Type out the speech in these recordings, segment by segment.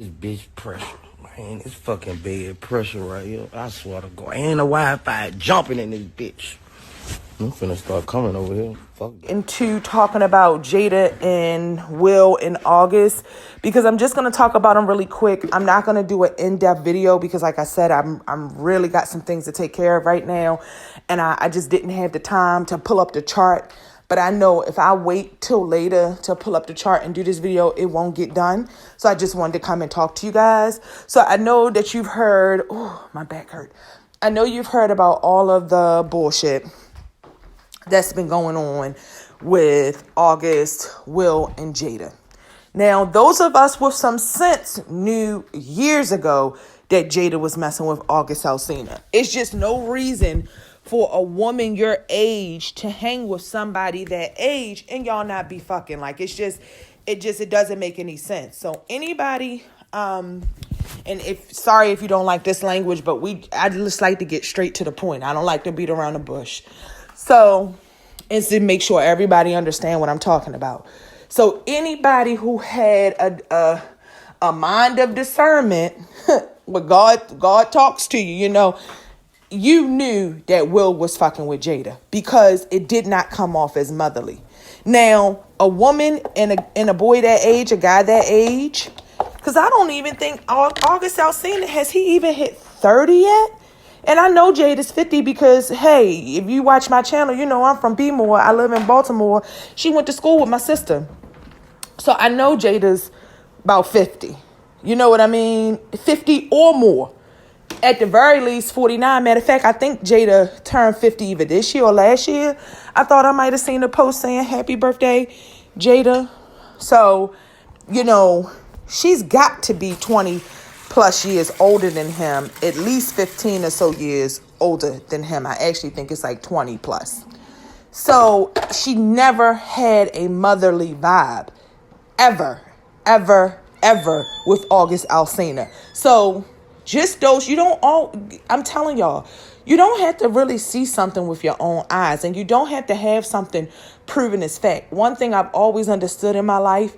This bitch pressure, man. It's fucking bad pressure right here. I swear to God. Ain't no Wi-Fi jumping in this bitch. I'm finna start coming over here. Fuck that. Into talking about Jada and Will in August, because I'm just gonna talk about them really quick. I'm not gonna do an in-depth video because, like I said, I'm really got some things to take care of right now, and I just didn't have the time to pull up the chart. But I know if I wait till later to pull up the chart and do this video, it won't get done. So I just wanted to come and talk to you guys. So I know that you've heard, oh, my back hurt. I know you've heard about all of the bullshit that's been going on with August, Will, and Jada. Now, those of us with some sense knew years ago that Jada was messing with August Alsina. It's just no reason for a woman your age to hang with somebody that age and y'all not be fucking. Like, it doesn't make any sense. So anybody, and sorry if you don't like this language, but I just like to get straight to the point. I don't like to beat around the bush. So, and to make sure everybody understand what I'm talking about. So anybody who had a mind of discernment, when God talks to you, you knew that Will was fucking with Jada because it did not come off as motherly. Now, a woman and a boy that age, a guy that age, because I don't even think August Alsina, has he even hit 30 yet? And I know Jada's 50 because, hey, if you watch my channel, you know I'm from B-More. I live in Baltimore. She went to school with my sister. So I know Jada's about 50. You know what I mean? 50 or more. At the very least, 49. Matter of fact, I think Jada turned 50 either this year or last year. I thought I might have seen a post saying, happy birthday, Jada. So, she's got to be 20 plus years older than him, at least 15 or so years older than him. I actually think it's like 20 plus. So she never had a motherly vibe ever with August Alsina. So just those, I'm telling y'all, you don't have to really see something with your own eyes, and you don't have to have something proven as fact. One thing I've always understood in my life,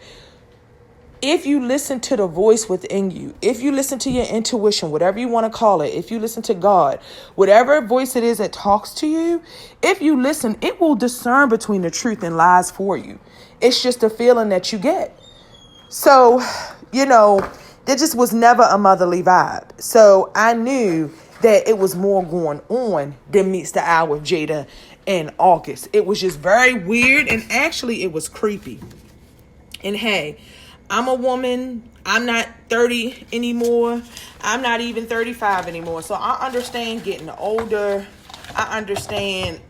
if you listen to the voice within you, if you listen to your intuition, whatever you want to call it, if you listen to God, whatever voice it is that talks to you, if you listen, it will discern between the truth and lies for you. It's just a feeling that you get. So, there just was never a motherly vibe. So I knew that it was more going on than meets the eye with Jada in August. It was just very weird, and actually it was creepy. And hey, I'm a woman. I'm not 30 anymore. I'm not even 35 anymore. So I understand getting older. I understand,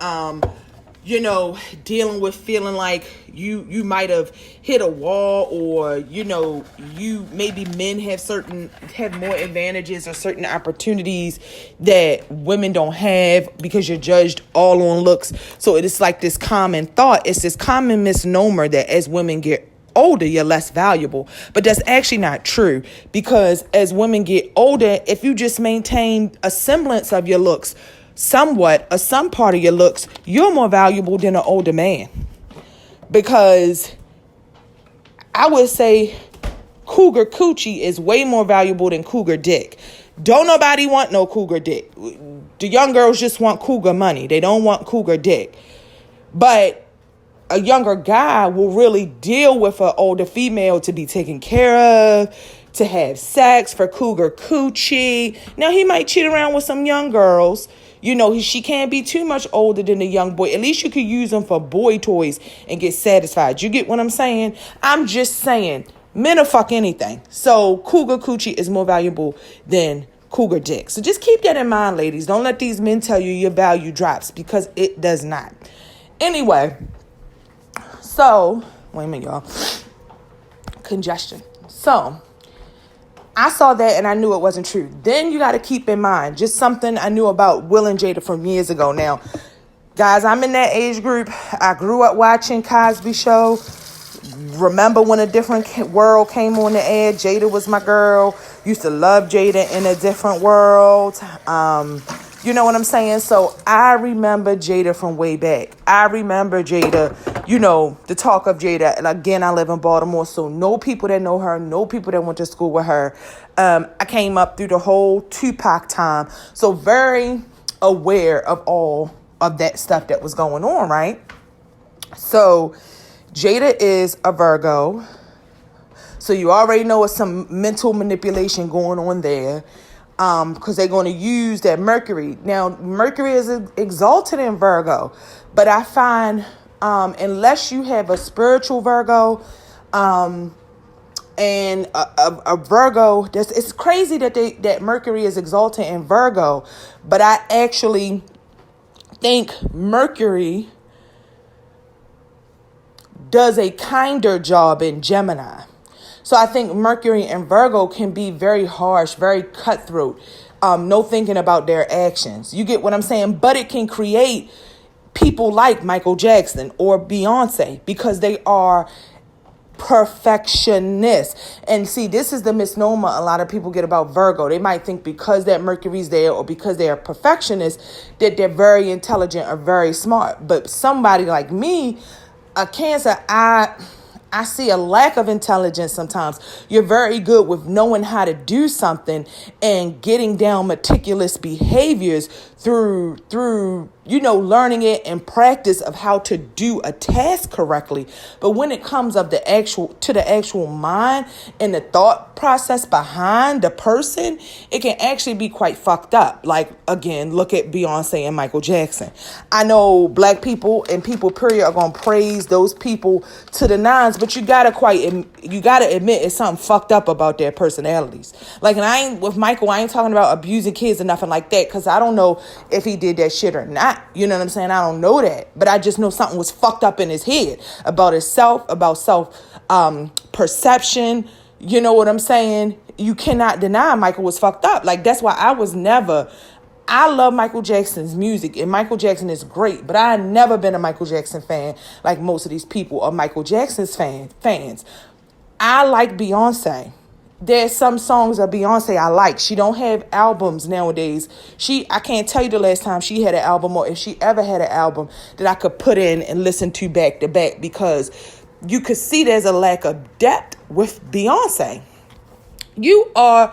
dealing with feeling like you might have hit a wall, or, maybe men have more advantages or certain opportunities that women don't have because you're judged all on looks. So it is like this common thought. It's this common misnomer that as women get older, you're less valuable. But that's actually not true, because as women get older, if you just maintain a semblance of your looks, somewhat, or some part of your looks, you're more valuable than an older man. Because I would say cougar coochie is way more valuable than cougar dick. Don't nobody want no cougar dick. The young girls just want cougar money. They don't want cougar dick. But a younger guy will really deal with an older female to be taken care of, to have sex for cougar coochie. Now, he might cheat around with some young girls. She can't be too much older than a young boy. At least you could use them for boy toys and get satisfied. You get what I'm saying? I'm just saying, men will fuck anything. So cougar coochie is more valuable than cougar dick. So just keep that in mind, ladies. Don't let these men tell you your value drops, because it does not. Anyway. So, wait a minute, y'all. Congestion. So, I saw that and I knew it wasn't true. Then you got to keep in mind, just something I knew about Will and Jada from years ago. Now, guys, I'm in that age group. I grew up watching Cosby Show. Remember when A Different World came on the air? Jada was my girl. Used to love Jada in A Different World. You know what I'm saying? So I remember Jada from way back. I remember Jada, the talk of Jada. And again, I live in Baltimore, so no people that know her, no people that went to school with her. I came up through the whole Tupac time, so very aware of all of that stuff that was going on, right? So Jada is a Virgo. So you already know it's some mental manipulation going on there. Because they're going to use that Mercury. Now, Mercury is exalted in Virgo, but I find unless you have a spiritual Virgo and a Virgo, it's crazy that Mercury is exalted in Virgo, but I actually think Mercury does a kinder job in Gemini. So I think Mercury and Virgo can be very harsh, very cutthroat, no thinking about their actions. You get what I'm saying? But it can create people like Michael Jackson or Beyonce because they are perfectionists. And see, this is the misnomer a lot of people get about Virgo. They might think because that Mercury's there or because they are perfectionists that they're very intelligent or very smart. But somebody like me, a Cancer, I see a lack of intelligence sometimes. You're very good with knowing how to do something and getting down meticulous behaviors through learning it and practice of how to do a task correctly. But when it comes to the actual mind and the thought process behind the person, it can actually be quite fucked up. Like, again, look at Beyonce and Michael Jackson. I know black people and people period are going to praise those people to the nines, but you gotta admit it's something fucked up about their personalities. Like, and with Michael, I ain't talking about abusing kids or nothing like that, because I don't know if he did that shit or not. You know what I'm saying? I don't know that, but I just know something was fucked up in his head about himself, about perception. You know what I'm saying? You cannot deny Michael was fucked up. Like, that's why I love Michael Jackson's music, and Michael Jackson is great, but I never been a Michael Jackson fan like most of these people are Michael Jackson's fans. I like Beyonce. There's some songs of Beyonce I like. She don't have albums nowadays. I can't tell you the last time she had an album, or if she ever had an album that I could put in and listen to back to back, because you could see there's a lack of depth with Beyonce. You are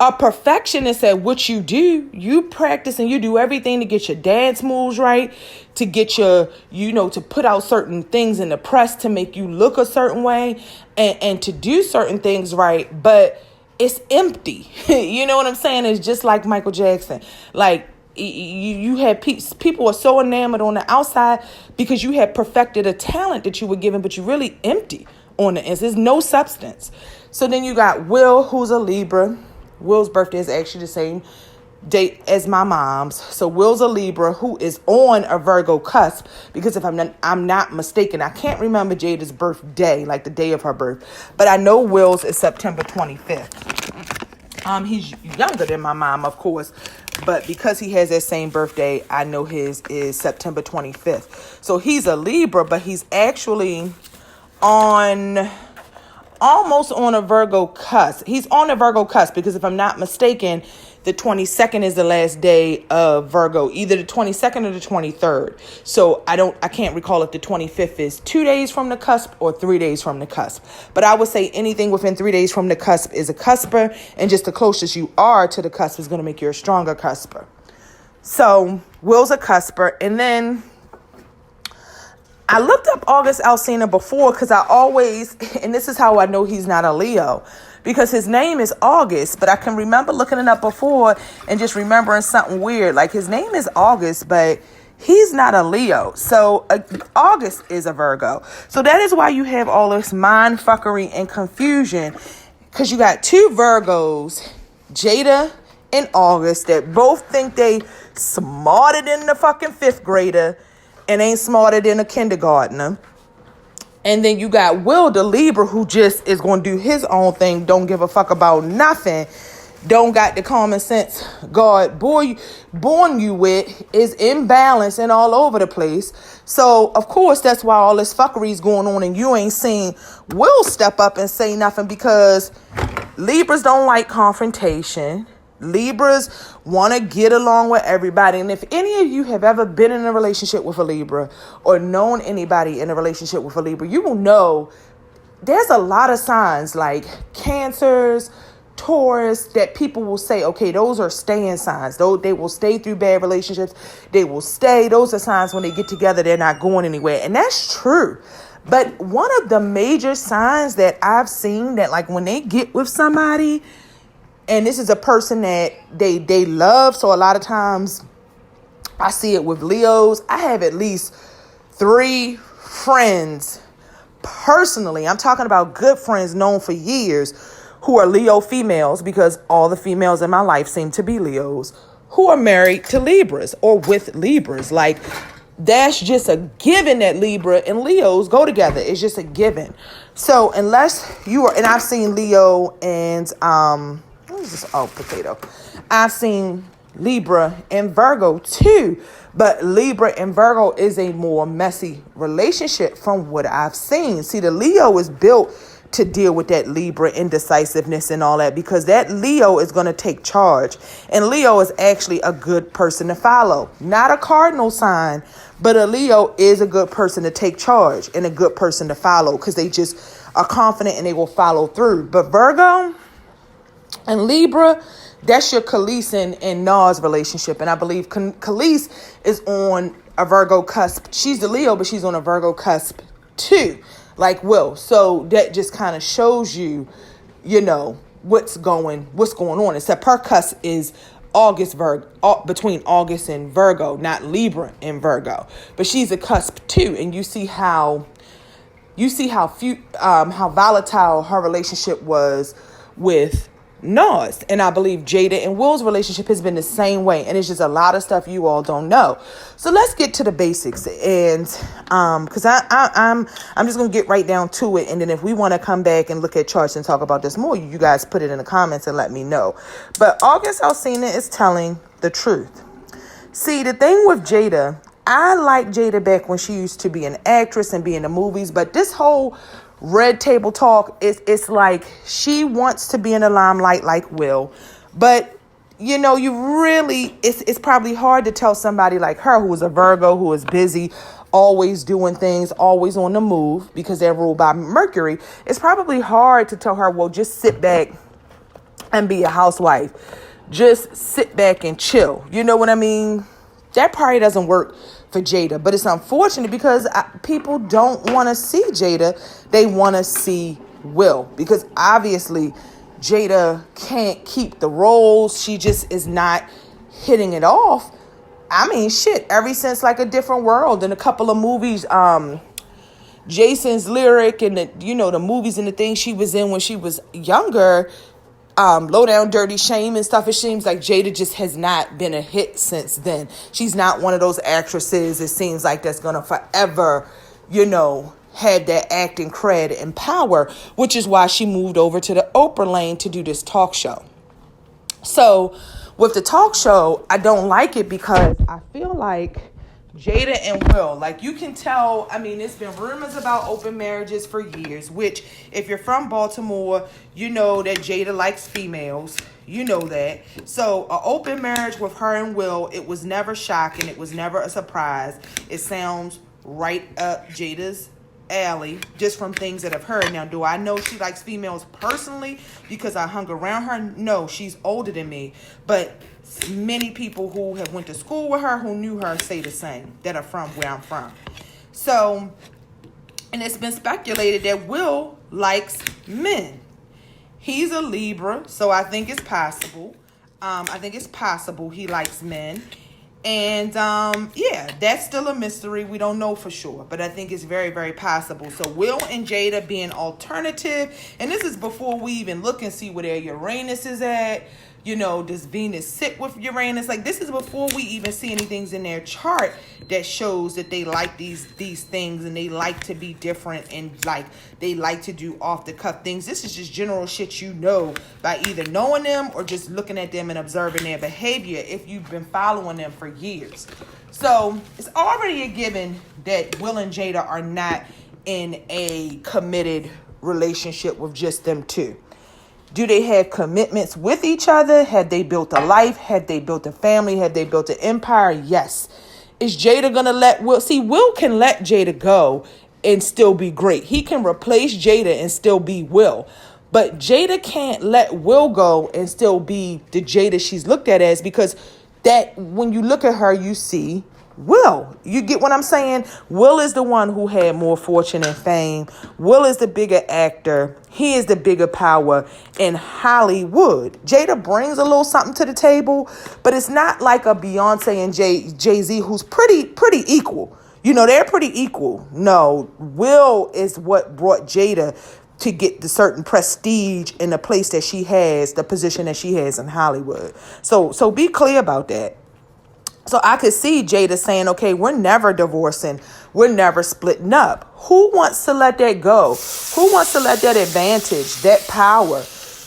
a perfectionist at what you do. You practice and you do everything to get your dance moves right, to get your, to put out certain things in the press to make you look a certain way, and to do certain things right, but it's empty. You know what I'm saying? It's just like Michael Jackson. Like, you have people are so enamored on the outside because you have perfected a talent that you were given, but you're really empty on the inside. There's no substance. So then you got Will, who's a Libra. Will's birthday is actually the same date as my mom's. So Will's a Libra who is on a Virgo cusp, because if I'm not mistaken, I can't remember Jada's birthday, like the day of her birth, but I know Will's is September 25th. He's younger than my mom, of course, but because he has that same birthday, I know his is September 25th. So he's a Libra, but he's actually almost on a Virgo cusp. He's on a Virgo cusp because if I'm not mistaken, the 22nd is the last day of Virgo, either the 22nd or the 23rd. So I can't recall if the 25th is 2 days from the cusp or 3 days from the cusp. But I would say anything within 3 days from the cusp is a cusper, and just the closest you are to the cusp is going to make you a stronger cusper. So Will's a cusper, and then I looked up August Alsina before because I always, and this is how I know he's not a Leo, because his name is August, but I can remember looking it up before and just remembering something weird. Like, his name is August, but he's not a Leo. So August is a Virgo. So that is why you have all this mind fuckery and confusion, because you got two Virgos, Jada and August, that both think they smarter than the fucking fifth grader and ain't smarter than a kindergartner. And then you got Will, the Libra, who just is going to do his own thing, don't give a fuck about nothing, don't got the common sense God born you with, is imbalanced and all over the place. So, of course, that's why all this fuckery is going on, and you ain't seen Will step up and say nothing, because Libras don't like confrontation. Libras want to get along with everybody. And if any of you have ever been in a relationship with a Libra or known anybody in a relationship with a Libra, you will know there's a lot of signs like Cancers, Taurus, that people will say, okay, those are staying signs. They will stay through bad relationships. They will stay. Those are signs when they get together, they're not going anywhere. And that's true. But one of the major signs that I've seen that like when they get with somebody, and this is a person that they love. So a lot of times I see it with Leos. I have at least 3 friends personally. I'm talking about good friends known for years who are Leo females, because all the females in my life seem to be Leos, who are married to Libras or with Libras. Like, that's just a given that Libra and Leos go together. It's just a given. So unless you are, and I've seen Leo and, what is this? Oh, potato. I've seen Libra and Virgo too. But Libra and Virgo is a more messy relationship from what I've seen. See, the Leo is built to deal with that Libra indecisiveness and all that, because that Leo is going to take charge. And Leo is actually a good person to follow. Not a cardinal sign, but a Leo is a good person to take charge and a good person to follow, because they just are confident and they will follow through. But Virgo and Libra, that's your Khalees and Nas relationship. And I believe Khalees is on a Virgo cusp. She's the Leo, but she's on a Virgo cusp too, like Will. So that just kind of shows you, what's going on. Except her cusp is between August and Virgo, not Libra and Virgo. But she's a cusp too. And you see how volatile her relationship was with Nas. And I believe Jada and Will's relationship has been the same way. And it's just a lot of stuff you all don't know. So let's get to the basics. And because I'm just gonna get right down to it. And then if we want to come back and look at charts and talk about this more, you guys put it in the comments and let me know. But August Alsina is telling the truth. See, the thing with Jada, I like Jada back when she used to be an actress and be in the movies. But this whole red table talk, it's like she wants to be in the limelight like Will, but it's probably hard to tell somebody like her, who is a Virgo, who is busy, always doing things, always on the move, because they're ruled by Mercury. It's probably hard to tell her, well, just sit back and be a housewife, just sit back and chill. You know what I mean? That probably doesn't work for Jada, but it's unfortunate because people don't want to see Jada. They want to see Will, because obviously Jada can't keep the roles. She just is not hitting it off. I mean, shit, ever since like A Different World and a couple of movies, Jason's Lyric and the movies and the things she was in when she was younger, Low Down Dirty Shame and stuff. It seems like Jada just has not been a hit since then. She's not one of those actresses, it seems like, that's gonna forever, had that acting cred and power, which is why she moved over to the Oprah lane to do this talk show. So with the talk show, I don't like it because I feel like Jada and Will, like, you can tell, I mean, there's been rumors about open marriages for years, which if you're from Baltimore, you know that Jada likes females. You know that. So an open marriage with her and Will, it was never shocking. It was never a surprise. It sounds right up Jada's alley just from things that I've heard. Now, do I know she likes females personally because I hung around her? No, she's older than me. But many people who have went to school with her, who knew her, say the same, that are from where I'm from. So, and it's been speculated that Will likes men. He's a Libra, so I think it's possible. He likes men. And, yeah, that's still a mystery. We don't know for sure, but I think it's very, very possible. So Will and Jada being alternative, and this is before we even look and see where their Uranus is at. Does Venus sit with Uranus? Like, this is before we even see anything in their chart that shows that they like these things and they like to be different and like they like to do off the cuff things. This is just general shit by either knowing them or just looking at them and observing their behavior if you've been following them for years. So it's already a given that Will and Jada are not in a committed relationship with just them two. Do they have commitments with each other? Had they built a life? Had they built a family? Had they built an empire? Yes. Is Jada going to let Will? See, Will can let Jada go and still be great. He can replace Jada and still be Will. But Jada can't let Will go and still be the Jada she's looked at as, because that when you look at her, you see Will. You get what I'm saying? Will is the one who had more fortune and fame. Will is the bigger actor. He is the bigger power in Hollywood. Jada brings a little something to the table, but it's not like a Beyonce and Jay-Z who's pretty equal. You know, they're pretty equal. No, Will is what brought Jada to get the certain prestige in the place that she has, the position that she has in Hollywood. So be clear about that. So I could see Jada saying, okay, we're never divorcing. We're never splitting up. Who wants to let that go? Who wants to let that advantage, that power,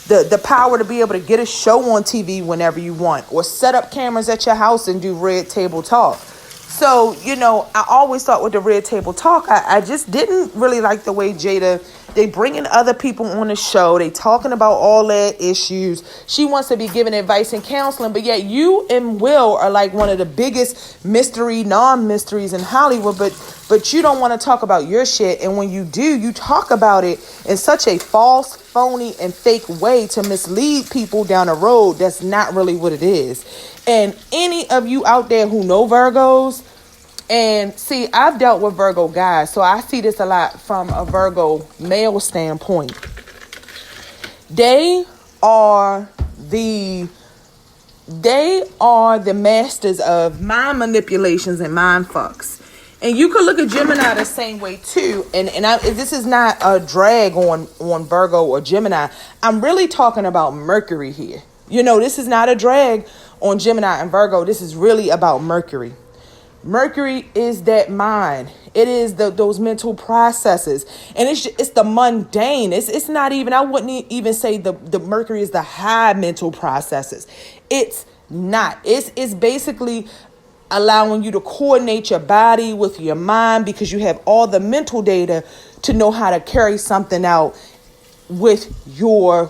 the power to be able to get a show on TV whenever you want, or set up cameras at your house and do red table talk? So, you know, I always thought with the red table talk, I just didn't really like the way Jada, they bringing other people on the show. They talking about all their issues. She wants to be giving advice and counseling, but yet you and Will are like one of the biggest non-mysteries in Hollywood, but you don't want to talk about your shit. And when you do, you talk about it in such a false, phony, and fake way to mislead people down the road. That's not really what it is. And any of you out there who know Virgos, and see, I've dealt with Virgo guys, so I see this a lot from a Virgo male standpoint. They are the masters of mind manipulations and mind fucks. And you could look at Gemini the same way too. And this is not a drag on Virgo or Gemini. I'm really talking about Mercury here. You know, this is not a drag on Gemini and Virgo. This is really about Mercury. Mercury is that mind. It is those mental processes, and it's the mundane. It's not even. I wouldn't even say the Mercury is the high mental processes. It's not. It's basically allowing you to coordinate your body with your mind, because you have all the mental data to know how to carry something out with your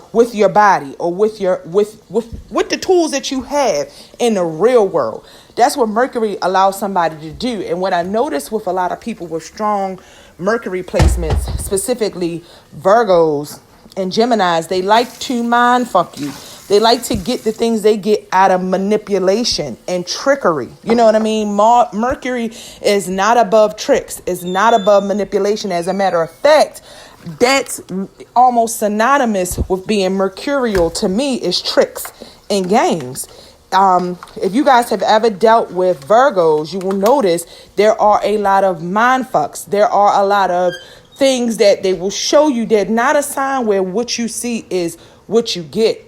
body, or with the tools that you have in the real world. That's what Mercury allows somebody to do. And what I noticed with a lot of people with strong Mercury placements, specifically Virgos and Geminis, they like to mind fuck you. They like to get the things they get out of manipulation and trickery. You know what I mean? Mercury is not above tricks. It's not above manipulation. As a matter of fact, that's almost synonymous with being mercurial to me, is tricks and games. If you guys have ever dealt with Virgos, you will notice there are a lot of mind fucks. There are a lot of things that they will show you. They're not a sign where what you see is what you get.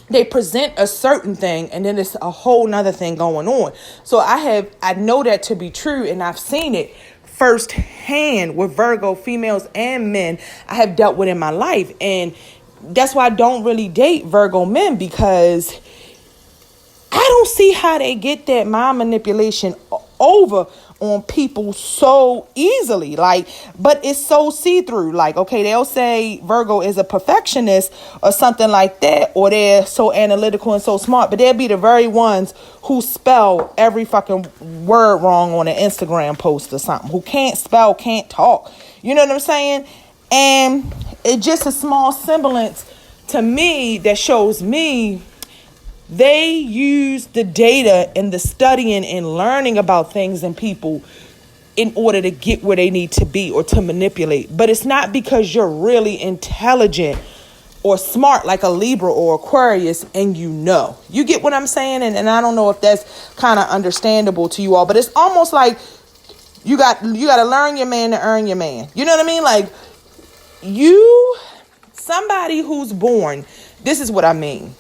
They present a certain thing, and then it's a whole nother thing going on. So I know that to be true, and I've seen it firsthand with Virgo females and men I have dealt with in my life. And that's why I don't really date Virgo men, because I don't see how they get that mind manipulation over on people so easily. But it's so see-through. Okay, they'll say Virgo is a perfectionist or something like that, or they're so analytical and so smart, but they'll be the very ones who spell every fucking word wrong on an Instagram post or something, who can't spell, can't talk. You know what I'm saying? And it's just a small semblance to me that shows me they use the data and the studying and learning about things and people in order to get where they need to be or to manipulate. But it's not because you're really intelligent or smart like a Libra or Aquarius and you get what I'm saying? And I don't know if that's kind of understandable to you all, but it's almost like you got to learn your man to earn your man. You know what I mean? Like somebody who's born, this is what I mean.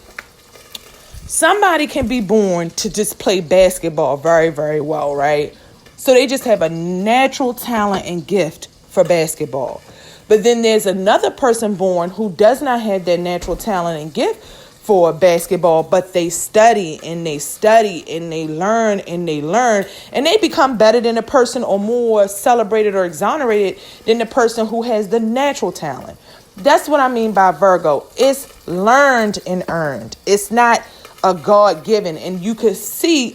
Somebody can be born to just play basketball very, very well, right? So they just have a natural talent and gift for basketball. But then there's another person born who does not have that natural talent and gift for basketball, but they study and they study and they learn and they learn, and they become better than a person, or more celebrated or exonerated than the person who has the natural talent. That's what I mean by Virgo. It's learned and earned. It's not a God-given. And you could see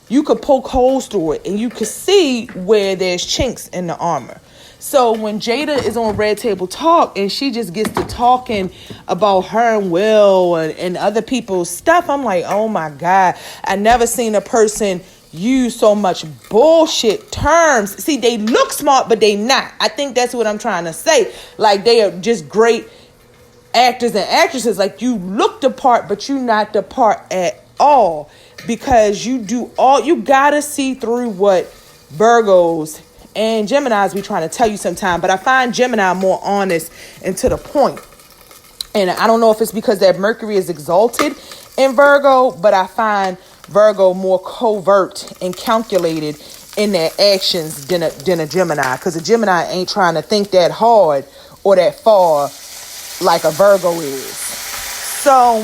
you could poke holes through it, and you could see where there's chinks in the armor. So when Jada is on Red Table Talk and she just gets to talking about her and Will and other people's stuff, I'm like, oh my God, I never seen a person use so much bullshit terms. See, they look smart, but they not. I think that's what I'm trying to say. Like, they are just great actors and actresses. Like, you look the part, but you not the part at all, because you gotta see through what Virgos and Geminis be trying to tell you sometime. But I find Gemini more honest and to the point. And I don't know if it's because that Mercury is exalted in Virgo, but I find Virgo more covert and calculated in their actions than a Gemini. Because a Gemini ain't trying to think that hard or that far like a Virgo is. So,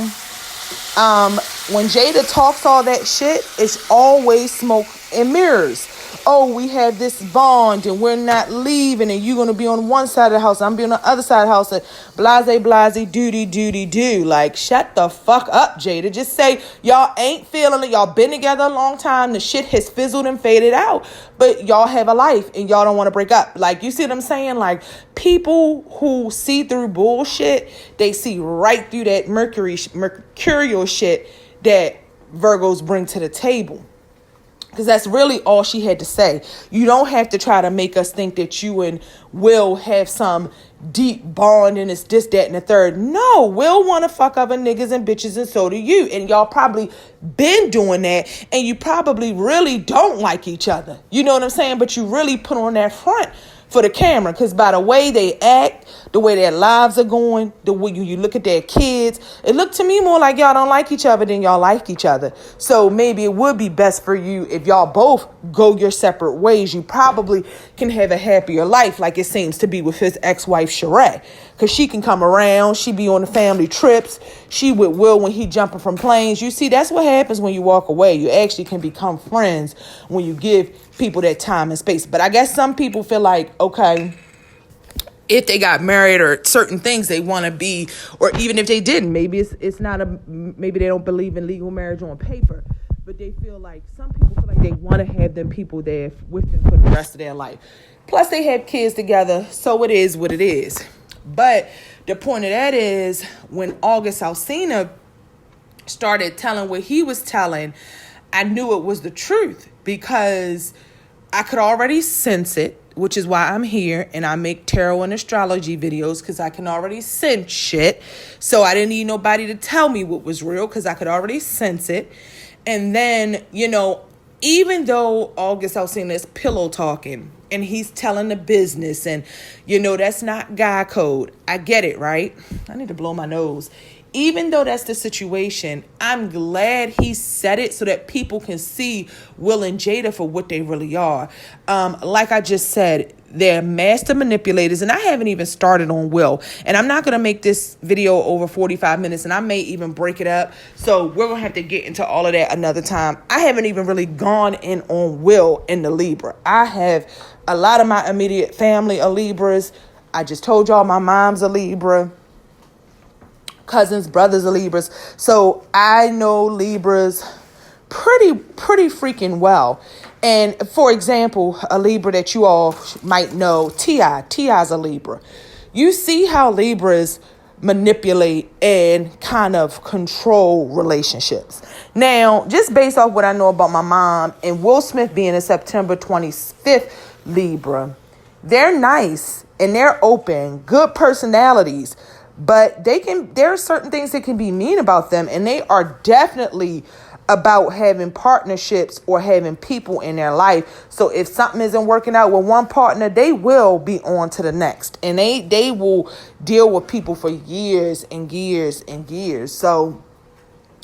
when Jada talks all that shit, it's always smoke and mirrors. Oh, we have this bond and we're not leaving, and you're going to be on one side of the house, I'm be on the other side of the house, and blase, do. Like, shut the fuck up, Jada. Just say y'all ain't feeling it. Y'all been together a long time. The shit has fizzled and faded out, but y'all have a life and y'all don't want to break up. Like, you see what I'm saying? Like, people who see through bullshit, they see right through that mercurial shit that Virgos bring to the table. Because that's really all she had to say. You don't have to try to make us think that you and Will have some deep bond and it's this, that, and the third. No, Will want to fuck other niggas and bitches, and so do you. And y'all probably been doing that, and you probably really don't like each other. You know what I'm saying? But you really put on that front for the camera, because by the way they act, the way their lives are going, the way you look at their kids, it looked to me more like y'all don't like each other than y'all like each other. So maybe it would be best for you if y'all both go your separate ways. You probably can have a happier life, like it seems to be with his ex-wife Sheree, because she can come around, she be on the family trips, she with Will when he jumping from planes. You see, that's what happens when you walk away. You actually can become friends when you give people that time and space. But I guess some people feel like, okay, if they got married or certain things they want to be, or even if they didn't, maybe it's not maybe they don't believe in legal marriage on paper, but they feel like, some people feel like they want to have them people there with them for the rest of their life. Plus they have kids together, so it is what it is. But the point of that is, when August Alsina started telling what he was telling, I knew it was the truth, because I could already sense it, which is why I'm here and I make tarot and astrology videos, because I can already sense shit. So I didn't need nobody to tell me what was real, because I could already sense it. And then, even though August Alsina is pillow talking and he's telling the business, and, that's not guy code. I get it, right? I need to blow my nose. Even though that's the situation, I'm glad he said it so that people can see Will and Jada for what they really are. Like I just said, they're master manipulators, and I haven't even started on Will. And I'm not going to make this video over 45 minutes, and I may even break it up. So we're going to have to get into all of that another time. I haven't even really gone in on Will and the Libra. I have a lot of my immediate family are Libras. I just told y'all my mom's a Libra. Cousins, brothers are Libras. So I know Libras pretty freaking well. And for example, a Libra that you all might know, T.I.'s a Libra. You see how Libras manipulate and kind of control relationships. Now, just based off what I know about my mom and Will Smith being a September 25th Libra, they're nice and they're open, good personalities. But there are certain things that can be mean about them, and they are definitely about having partnerships or having people in their life. So if something isn't working out with one partner, they will be on to the next, and they will deal with people for years and years and years. So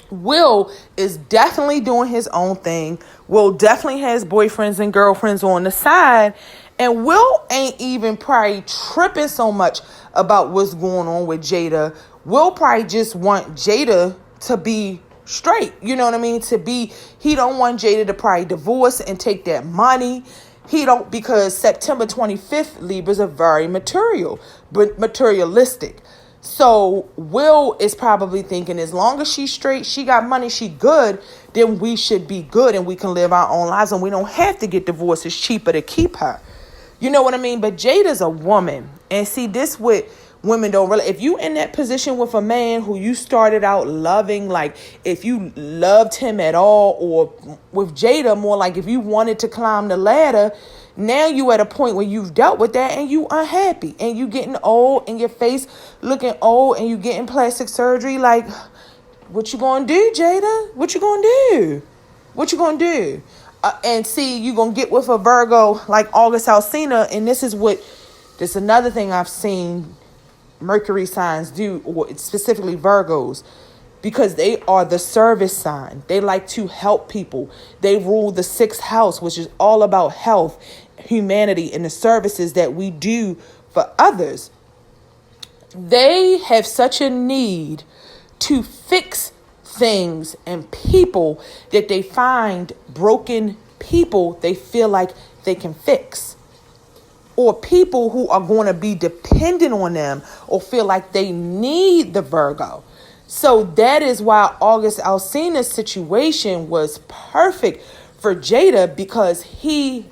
Will is definitely doing his own thing. Will definitely has boyfriends and girlfriends on the side. And Will ain't even probably tripping so much about what's going on with Jada. Will probably just want Jada to be straight. You know what I mean? He don't want Jada to probably divorce and take that money. Because September 25th Libras are very materialistic. So Will is probably thinking, as long as she's straight, she got money, she good, then we should be good and we can live our own lives and we don't have to get divorced. It's cheaper to keep her. You know what I mean? But Jada's a woman. And see, this what women don't really, if you in that position with a man who you started out loving, like if you loved him at all, or with Jada, more like if you wanted to climb the ladder, now you at a point where you've dealt with that and you unhappy and you getting old and your face looking old and you getting plastic surgery. Like, what you gonna do, Jada? What you gonna do? What you gonna do? And see, you gonna get with a Virgo like August Alsina, and this is another thing I've seen Mercury signs do, or specifically Virgos, because they are the service sign. They like to help people. They rule the 6th house, which is all about health, humanity, and the services that we do for others. They have such a need to fix things and people that they find broken people they feel like they can fix, or people who are going to be dependent on them or feel like they need the Virgo. So that is why August Alsina's situation was perfect for Jada, because he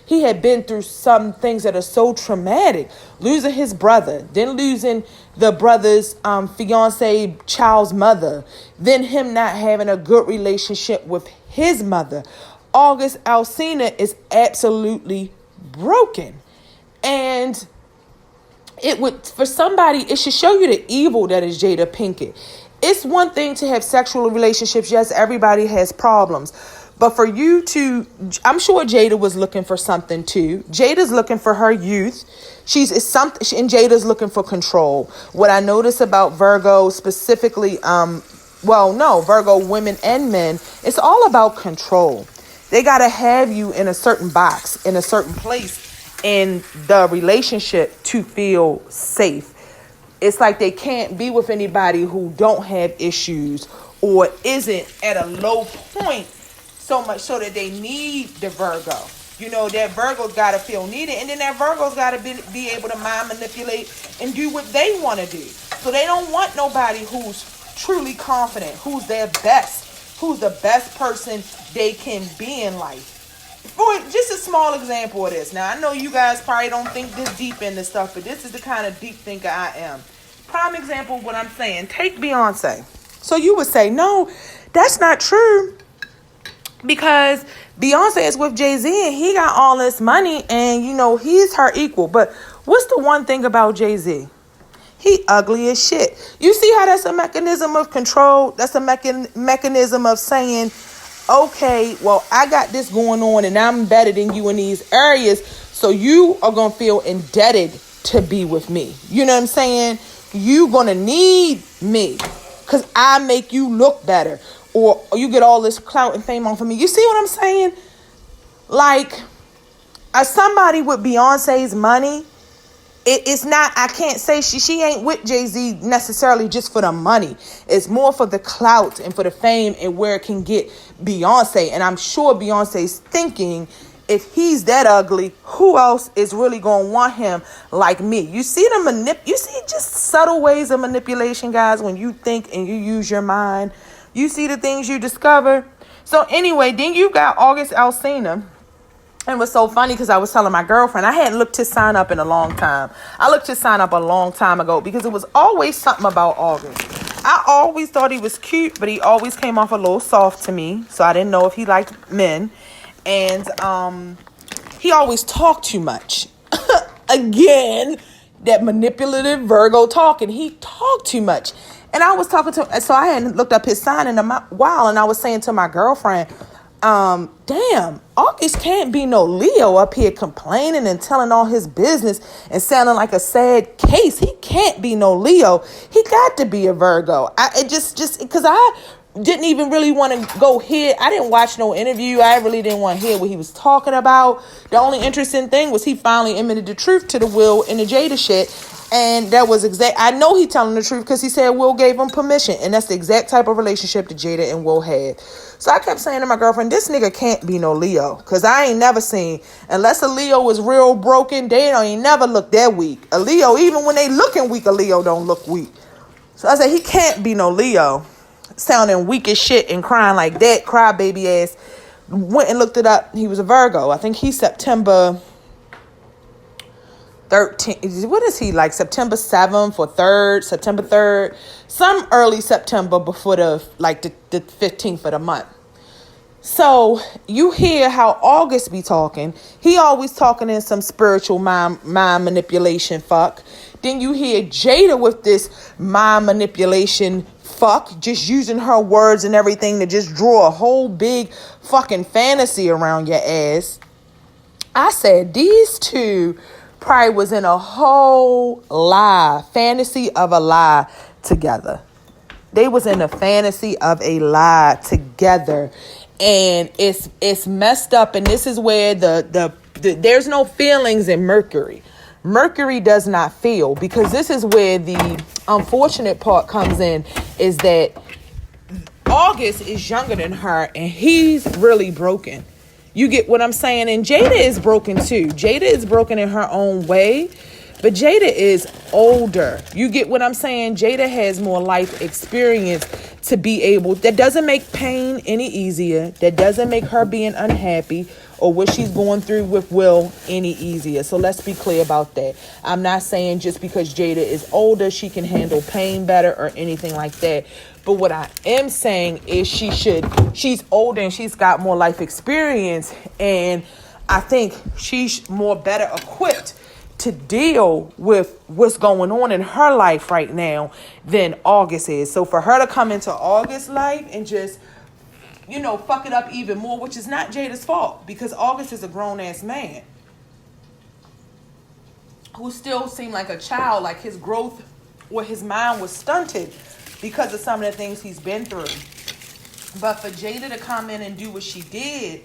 had been through some things that are so traumatic. Losing his brother, then losing the brother's fiance child's mother, then him not having a good relationship with his mother. August Alsina is absolutely broken. And for somebody, it should show you the evil that is Jada Pinkett. It's one thing to have sexual relationships. Yes, everybody has problems. But for you to, I'm sure Jada was looking for something too. Jada's looking for her youth. And Jada's looking for control. What I notice about Virgo specifically, Virgo women and men, it's all about control. They got to have you in a certain box, in a certain place in the relationship to feel safe. It's like they can't be with anybody who don't have issues or isn't at a low point so much so that they need the Virgo. You know, that Virgo's got to feel needed, and then that Virgo's got to be able to mind manipulate and do what they want to do. So they don't want nobody who's truly confident, who's their best, who's the best person they can be in life. For just a small example of this. Now, I know you guys probably don't think this deep into stuff, but this is the kind of deep thinker I am. Prime example of what I'm saying. Take Beyonce. So you would say, no, that's not true, because Beyonce is with Jay-Z and he got all this money and, you know, he's her equal. But what's the one thing about Jay-Z? He ugly as shit. You see how that's a mechanism of control? That's a mechanism of saying, okay, well, I got this going on and I'm better than you in these areas, so you are going to feel indebted to be with me. You know what I'm saying? You going to need me because I make you look better, or you get all this clout and fame off of me. You see what I'm saying? Like, as somebody with Beyonce's money, it's not, I can't say she ain't with Jay-Z necessarily just for the money. It's more for the clout and for the fame and where it can get Beyonce. And I'm sure Beyonce's thinking, if he's that ugly, who else is really going to want him like me? You see you see just subtle ways of manipulation, guys, when you think and you use your mind. You see the things you discover. So anyway, then you got August Alsina. And it was so funny because I was telling my girlfriend, I hadn't looked his sign up in a long time. I looked his sign up a long time ago because it was always something about August. I always thought he was cute, but he always came off a little soft to me. So I didn't know if he liked men. And he always talked too much. Again, that manipulative Virgo talking. He talked too much. And I was talking to him. So I hadn't looked up his sign in a while. And I was saying to my girlfriend, damn, August can't be no Leo up here complaining and telling all his business and sounding like a sad case. He can't be no Leo. He got to be a Virgo. Because didn't even really want to go hear. I didn't watch no interview. I really didn't want to hear what he was talking about. The only interesting thing was he finally admitted the truth to the Will and the Jada shit. And that was I know he telling the truth because he said Will gave him permission. And that's the exact type of relationship that Jada and Will had. So I kept saying to my girlfriend, this nigga can't be no Leo. Because I ain't never seen, unless a Leo was real broken, they ain't never look that weak. A Leo, even when they looking weak, a Leo don't look weak. So I said, he can't be no Leo. Sounding weak as shit and crying like that, cry baby ass. Went and looked it up. He was a Virgo. I think he's September 13th. What is he, like September 7th or 3rd, September 3rd? Some early September before the 15th of the month. So you hear how August be talking. He always talking in some spiritual mind manipulation fuck. Then you hear Jada with this mind manipulation fuck, just using her words and everything to just draw a whole big fucking fantasy around your ass. I said these two probably was in a whole lie, fantasy of a lie together. They was in a fantasy of a lie together. And it's messed up. And this is where the there's no feelings in Mercury. Mercury does not feel, because this is where the unfortunate part comes in, is that August is younger than her and he's really broken. You get what I'm saying? And Jada is broken too. Jada is broken in her own way, but Jada is older. You get what I'm saying? Jada has more life experience to be able, that doesn't make pain any easier. That doesn't make her being unhappy or what she's going through with Will any easier. So let's be clear about that. I'm not saying just because Jada is older, she can handle pain better or anything like that. But what I am saying is she's older and she's got more life experience. And I think she's more better equipped to deal with what's going on in her life right now than August is. So for her to come into August's life and just, fuck it up even more, which is not Jada's fault, because August is a grown-ass man who still seemed like a child, like his growth or his mind was stunted because of some of the things he's been through. But for Jada to come in and do what she did,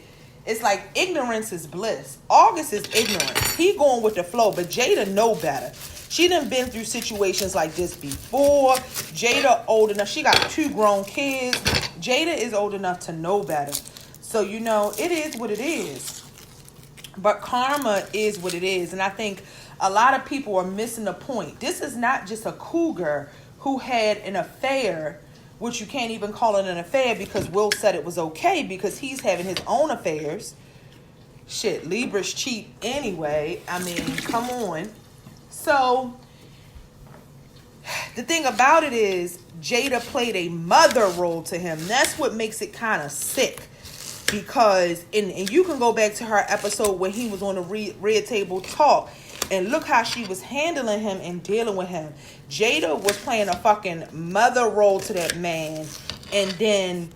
it's like ignorance is bliss. August is ignorant. He going with the flow, but Jada know better. She done been through situations like this before. Jada old enough. She got 2 grown kids. Jada is old enough to know better. So, it is what it is. But karma is what it is. And I think a lot of people are missing the point. This is not just a cougar who had an affair, which you can't even call it an affair because Will said it was okay because he's having his own affairs. Shit, Libras cheat anyway. I mean, come on. So, the thing about it is, Jada played a mother role to him. That's what makes it kind of sick. Because, and you can go back to her episode when he was on the Red Table Talk, and look how she was handling him and dealing with him. Jada was playing a fucking mother role to that man, and then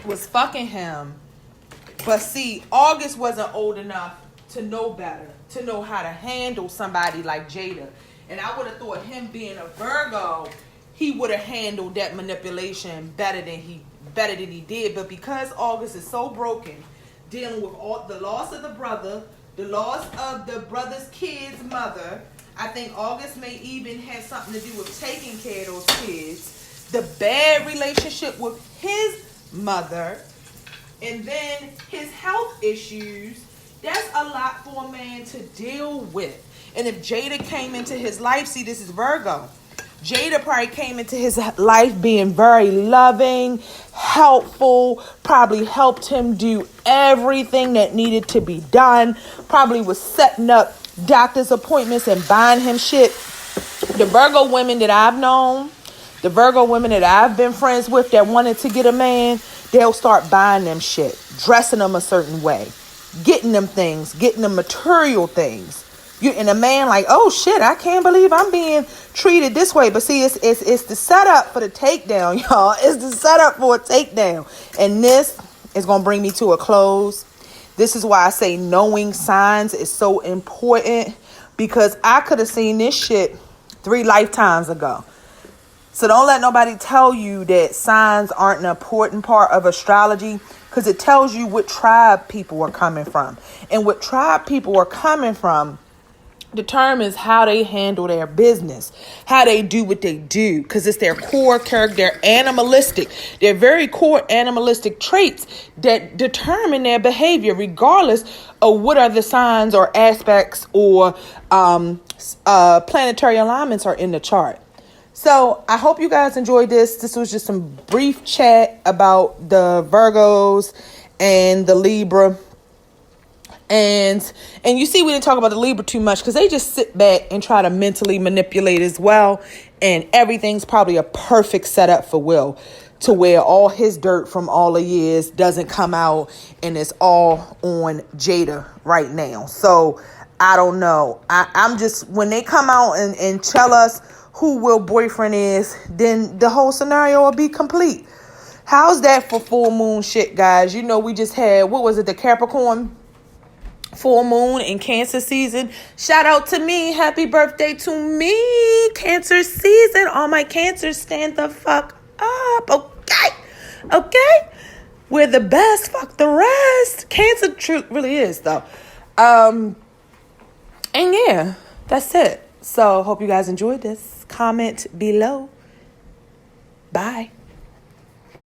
was fucking him. But see, August wasn't old enough to know better, to know how to handle somebody like Jada. And I would have thought him being a Virgo, he would have handled that manipulation better than he did. But because August is so broken, dealing with all the loss of the brother, the loss of the brother's kid's mother, I think August may even have something to do with taking care of those kids, the bad relationship with his mother, and then his health issues. That's a lot for a man to deal with. And if Jada came into his life, see, this is Virgo. Jada probably came into his life being very loving, helpful, probably helped him do everything that needed to be done, probably was setting up doctor's appointments and buying him shit. The Virgo women that I've known, the Virgo women that I've been friends with that wanted to get a man, they'll start buying them shit, dressing them a certain way, getting them things, getting them material things. And a man like, oh shit, I can't believe I'm being treated this way. But see, it's the setup for the takedown, y'all. It's the setup for a takedown. And this is going to bring me to a close. This is why I say knowing signs is so important, because I could have seen this shit 3 lifetimes ago. So don't let nobody tell you that signs aren't an important part of astrology, because it tells you what tribe people are coming from. And what tribe people are coming from determines how they handle their business, how they do what they do, because it's their core character. They're animalistic. They're very core animalistic traits that determine their behavior, regardless of what are the signs or aspects or planetary alignments are in the chart. So I hope you guys enjoyed this. This was just some brief chat about the Virgos and the Libra. And you see, we didn't talk about the Libra too much because they just sit back and try to mentally manipulate as well. And everything's probably a perfect setup for Will, to where all his dirt from all the years doesn't come out and it's all on Jada right now. So I don't know. I'm just, when they come out and tell us who Will boyfriend is, then the whole scenario will be complete. How's that for full moon shit, guys? You know, we just had, what was it, the Capricorn full moon in Cancer season. Shout out to me. Happy birthday to me. Cancer season. All my Cancers, stand the fuck up. Okay. We're the best. Fuck the rest. Cancer really is, though. And yeah, that's it. So hope you guys enjoyed this. Comment below. Bye.